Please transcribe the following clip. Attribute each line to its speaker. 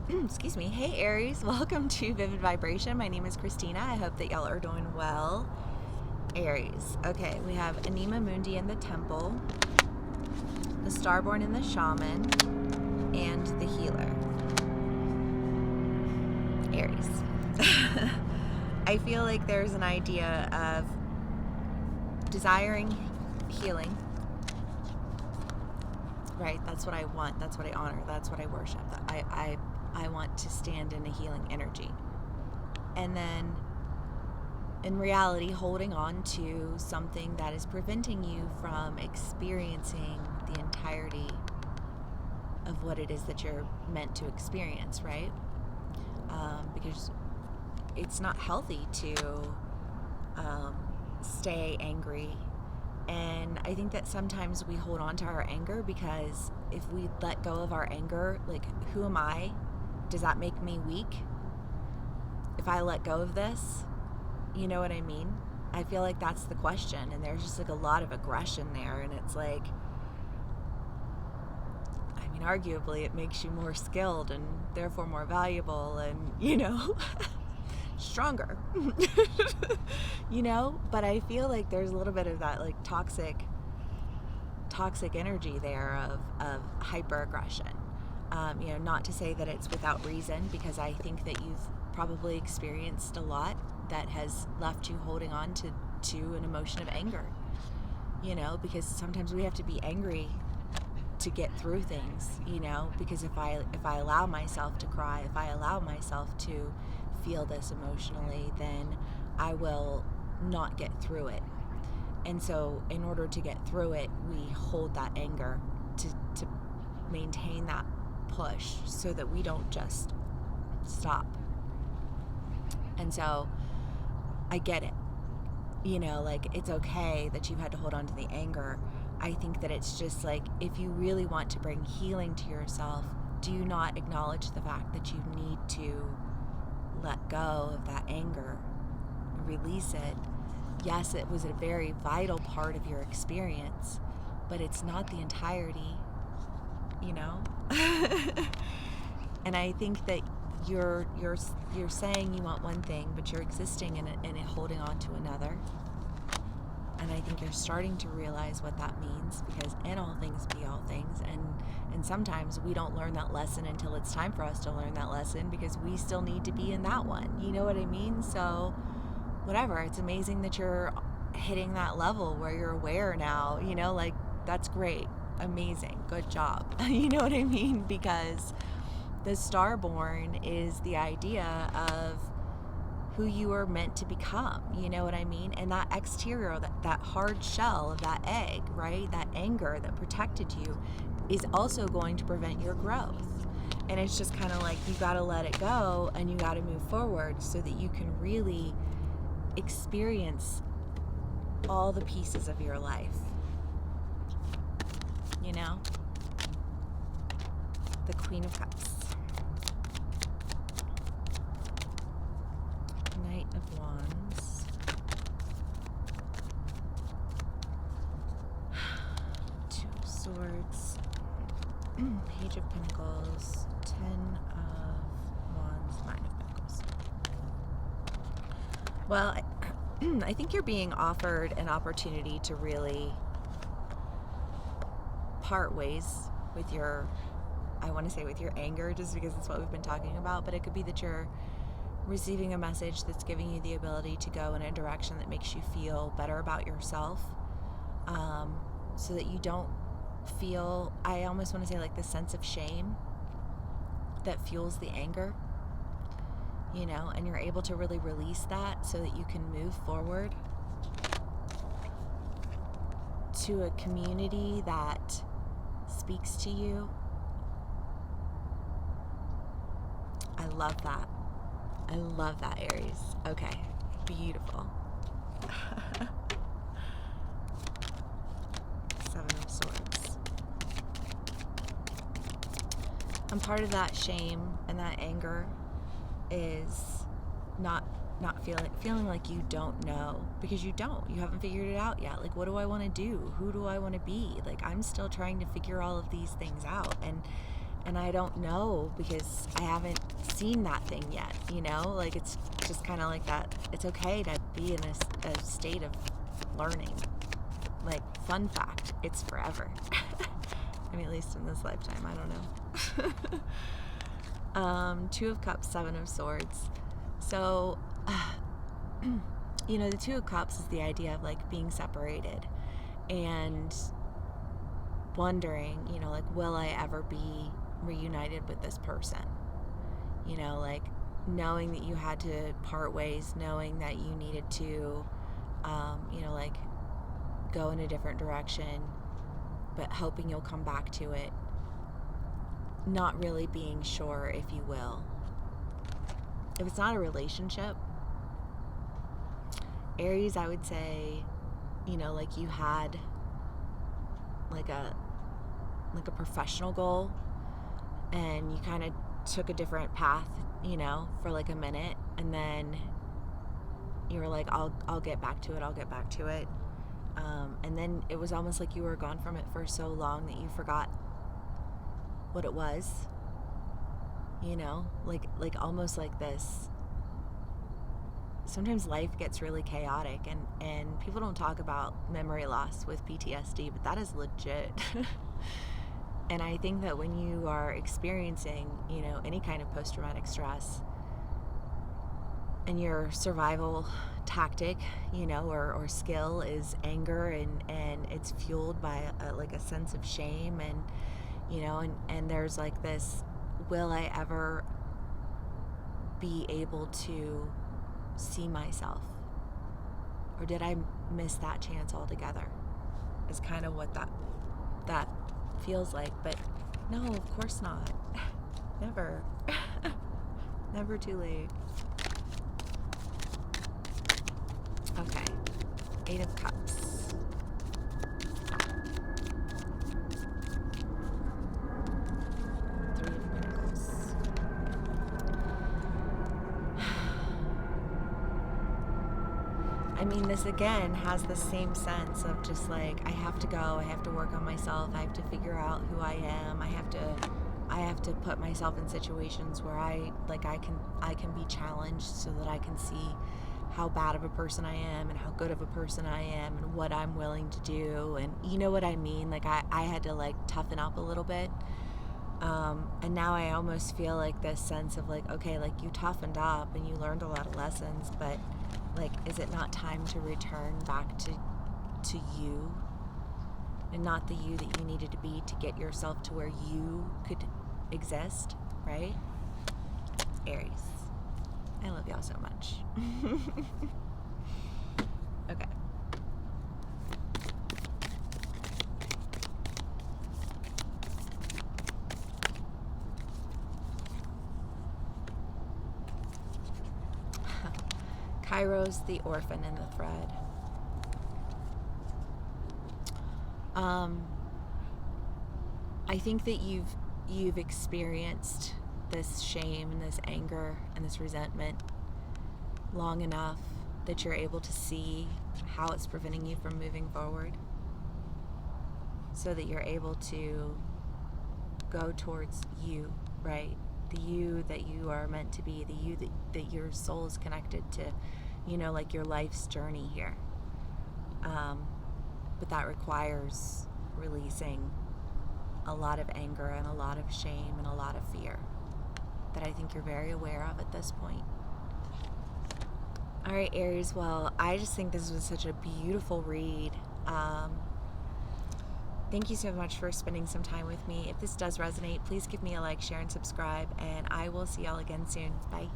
Speaker 1: Excuse me. Hey Aries, welcome to Vivid Vibration. My name is Christina. I hope that y'all are doing well. Aries. Okay, we have Anima Mundi in the Temple, the Starborn in the Shaman, and the Healer. Aries. I feel like there's an idea of desiring healing. Right, that's what I want, that's what I honor, that's what I worship. I want to stand in a healing energy. And then, in reality, holding on to something that is preventing you from experiencing the entirety of what it is that you're meant to experience, right? Because it's not healthy to stay angry. And I think that sometimes we hold on to our anger because if we let go of our anger, like, who am I? Does that make me weak? If I let go of this, you know what I mean? I feel like that's the question. And there's just like a lot of aggression there. And it's like, I mean, arguably it makes you more skilled and therefore more valuable and, stronger. But I feel like there's a little bit of that like toxic energy there of hyper aggression. Not to say that it's without reason, because I think that you've probably experienced a lot that has left you holding on to an emotion of anger, because sometimes we have to be angry to get through things, because if I allow myself to cry, if I allow myself to feel this emotionally, then I will not get through it. And so in order to get through it, we hold that anger to maintain that push so that we don't just stop. And so I get it. It's okay that you've had to hold on to the anger. I think that it's just like, if you really want to bring healing to yourself, do you not acknowledge the fact that you need to let go of that anger, release it? Yes, it was a very vital part of your experience, but it's not the entirety, And I think that you're saying you want one thing, but you're existing in it holding on to another. And I think you're starting to realize what that means, because in all things be all things. And sometimes we don't learn that lesson until it's time for us to learn that lesson, because we still need to be in that one. You know what I mean? So whatever, it's amazing that you're hitting that level where you're aware now, that's great. Amazing. Good job. You know what I mean? Because the Starborn is the idea of who you are meant to become, you know what I mean? And that exterior, that hard shell of that egg, right? That anger that protected you is also going to prevent your growth. And it's just kind of like, you got to let it go and you got to move forward so that you can really experience all the pieces of your life. The Queen of Cups. Knight of Wands. Two of Swords. Page of Pentacles. 10 of Wands. 9 of Pentacles. Well, I think you're being offered an opportunity to really part ways with your anger, just because it's what we've been talking about. But it could be that you're receiving a message that's giving you the ability to go in a direction that makes you feel better about yourself, so that you don't feel, I almost want to say, like the sense of shame that fuels the anger, and you're able to really release that so that you can move forward to a community that speaks to you. I love that, Aries. Okay, beautiful. 7 of Swords. And part of that shame and that anger is not feeling like you don't know, because you haven't figured it out yet. Like, what do I want to do? Who do I want to be? Like, I'm still trying to figure all of these things out. And I don't know because I haven't seen that thing yet, you know? Like, it's just kind of like that. It's okay to be in a state of learning. Like, fun fact, it's forever. I mean, at least in this lifetime, I don't know. Two of Cups, Seven of Swords. So, you know, the Two of Cups is the idea of like being separated and wondering, you know, like, will I ever be reunited with this person? You know, like knowing that you had to part ways, knowing that you needed to, you know, like go in a different direction, but hoping you'll come back to it. Not really being sure if you will. If it's not a relationship, Aries, I would say, you know, like you had like a professional goal and you kind of took a different path, you know, for like a minute, and then you were like, I'll get back to it. And then it was almost like you were gone from it for so long that you forgot what it was, you know, like almost like this. Sometimes life gets really chaotic, and people don't talk about memory loss with PTSD, but that is legit. And I think that when you are experiencing, you know, any kind of post-traumatic stress, and your survival tactic, you know, or skill is anger, and it's fueled by a sense of shame, and, you know, and there's like this, will I ever be able to see myself? Or did I miss that chance altogether? Is kind of what that feels like. But no, of course not. Never. Never too late. Okay. Eight of Cups. Three of Pentacles. I mean, this again has the same sense of just like, I have to go, I have to work on myself, I have to figure out who I am, I have to put myself in situations where I can be challenged so that I can see how bad of a person I am and how good of a person I am and what I'm willing to do, and you know what I mean? Like I had to like toughen up a little bit. And now I almost feel like this sense of like, okay, like you toughened up and you learned a lot of lessons, but like, is it not time to return back to you, and not the you that you needed to be to get yourself to where you could exist, right? Aries, I love y'all so much. Okay. Kairos, the orphan and the thread. I think that you've experienced this shame and this anger and this resentment long enough that you're able to see how it's preventing you from moving forward, so that you're able to go towards you, right? The you that you are meant to be, the you that your soul is connected to, you know, like your life's journey here. But that requires releasing a lot of anger and a lot of shame and a lot of fear that I think you're very aware of at this point. All right, Aries, well, I just think this was such a beautiful read. Thank you so much for spending some time with me. If this does resonate, please give me a like, share, and subscribe, and I will see y'all again soon. Bye.